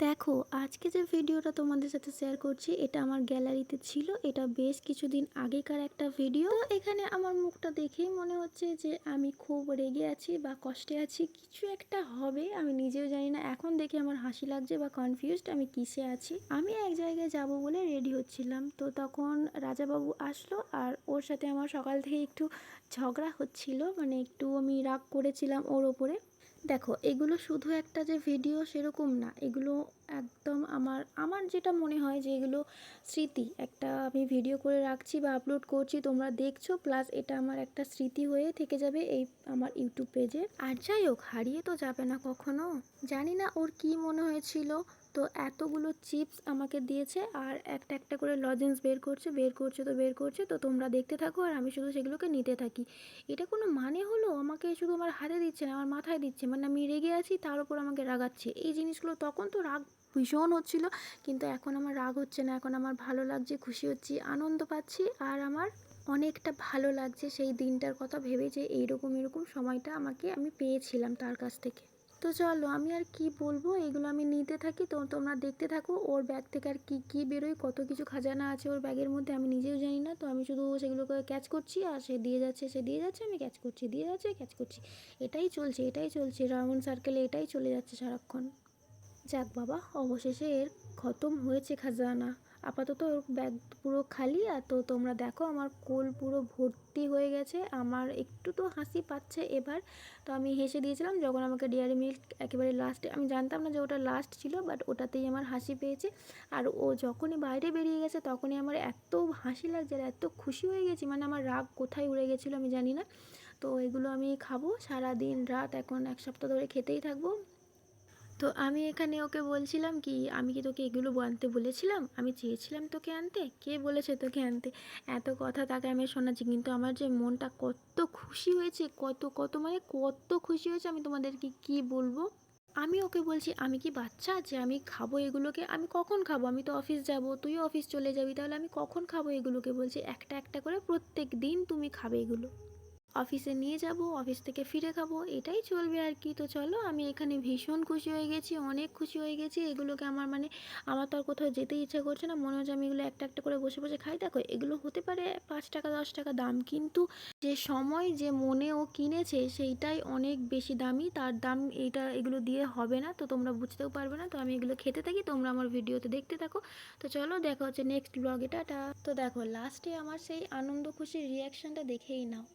দেখো, আজকে যে ভিডিওটা তোমাদের সাথে শেয়ার করছি এটা আমার গ্যালারিতে ছিল। এটা বেশ কিছুদিন আগেকার একটা ভিডিও। তো এখানে আমার মুখটা দেখেই মনে হচ্ছে যে আমি খুব রেগে আছি বা কষ্টে আছি, কিছু একটা হবে, আমি নিজেও জানি না। এখন দেখে আমার হাসি লাগছে বা কনফিউজড আমি কিসে আছি। আমি এক জায়গায় যাব বলে রেডি হচ্ছিলাম, তো তখন রাজাবাবু আসলো আর ওর সাথে আমার সকাল থেকে একটু ঝগড়া হচ্ছিল, মানে একটু আমি রাগ করেছিলাম ওর ওপরে। দেখো, এগুলো শুধু একটা যে ভিডিও সেরকম না, এগুলো একদম আমার আমার যেটা মনে হয় যে এগুলো স্মৃতি। একটা আমি ভিডিও করে রাখছি বা আপলোড করছি, তোমরা দেখছো, প্লাস এটা আমার একটা স্মৃতি হয়ে থেকে যাবে এই আমার ইউটিউব পেজে। আর যাই হোক, হারিয়ে তো যাবে না কখনো। জানি না ওর কি মনে হয়েছিল, তো এতগুলো চিপস আমাকে দিয়েছে আর একটা একটা করে লজেন্স বের করছে, তো তোমরা দেখতে থাকো আর আমি শুধু সেগুলোকে নিতে থাকি। এটা কোনো মানে হলো? আমাকে শুধু আমার হাতে দিচ্ছে না, আমার মাথায় দিচ্ছে, মানে আমি রেগে আছি তার উপর আমাকে রাগাচ্ছে। এই জিনিসগুলো, তখন তো রাগ ভীষণ হচ্ছিল, কিন্তু এখন আমার রাগ হচ্ছে না, এখন আমার ভালো লাগছে, খুশি হচ্ছি, আনন্দ পাচ্ছি। আর আমার অনেকটা ভালো লাগছে সেই দিনটার কথা ভেবে যে এইরকম এরকম সময়টা আমি পেয়েছিলাম তার কাছ থেকে। তো চলো, আমি আর কি বলবো, এগুলো আমি নিতে থাকি, তো তোমরা দেখতে থাকো ওর ব্যাগ থেকে আর কি কি বেরোয়, কত কিছু খাজানা আছে ওর ব্যাগের মধ্যে আমি নিজেও জানি না। তো আমি শুধু সেগুলোকে ক্যাচ করছি আর সে দিয়ে যাচ্ছে, আমি ক্যাচ করছি, দিয়ে যাচ্ছে, ক্যাচ করছি। এটাই চলছে রাউন্ড সার্কেলে, এটাই চলে যাচ্ছে সারাক্ষণ। যাক বাবা, অবশেষে এর খতম হয়েছে খাজানা। আপাতত ওর ব্যাগ পুরো খালি। আর তো তোমরা দেখো আমার কোল পুরো ভর্তি হয়ে গেছে। আমার একটু তো হাসি পাচ্ছে এবার। তো আমি হেসে দিয়েছিলাম যখন আমাকে ডেয়ারি মিল্ক একেবারে লাস্টে, আমি জানতাম না যে ওটা লাস্ট ছিল, বাট ওটাতেই আমার হাসি পেয়েছে। আর ও যখনই বাইরে বেরিয়ে গেছে তখনই আমার এত হাসি লাগছে আর এত খুশি হয়ে গেছি, মানে আমার রাগ কোথায় উড়ে গেছিলো আমি জানি না। তো এগুলো আমি খাবো সারা দিন রাত, এখন এক সপ্তাহ ধরে খেতেই থাকবো। তো আমি এখানে ওকে বলছিলাম কি, আমি কি তোকে এগুলো আনতে বলেছিলাম? আমি চেয়েছিলাম তোকে আনতে? কে বলেছে তোকে আনতে? এত কথা তাকে আমি শোনাচ্ছি, কিন্তু আমার যে মনটা কত খুশি হয়েছে, কত কত মানে কত খুশি হয়েছে, আমি তোমাদেরকে কি বলবো। আমি ওকে বলছি, আমি কি বাচ্চা যে আমি খাবো এগুলোকে? আমি কখন খাবো? আমি তো অফিস যাব, তুইও অফিস চলে যাবি, তাহলে আমি কখন খাবো এগুলোকে? বলছি একটা একটা করে প্রত্যেক দিন তুমি খাবে এগুলো, অফিসে নিয়ে যাব, অফিস থেকে ফিরে খাবো, এটাই চলবে আর কি। তো চলো, আমি এখানে ভীষণ খুশি হয়ে গেছি, অনেক খুশি হয়ে গেছি। এগুলোকে আমার মানে আমার তো আর কোথাও যেতে ইচ্ছা করছে না, মনে হচ্ছে আমি এগুলো একটা একটা করে বসে বসে খাই। দেখো, এগুলো হতে পারে 5 টাকা 10 টাকা দাম, কিন্তু যে সময় যে মনে ও কিনেছে সেইটাই অনেক বেশি দামি, তার দাম এগুলো দিয়ে হবে না, তো তোমরা বুঝতেও পারবে না। তো আমি এগুলো খেতে থাকি, তোমরা আমার ভিডিওতে দেখতে থাকো। তো চলো, দেখা হচ্ছে নেক্সট ব্লগে, টাটা। তো দেখো, লাস্টে আমার সেই আনন্দ খুশির রিয়াকশানটা দেখেই নাও।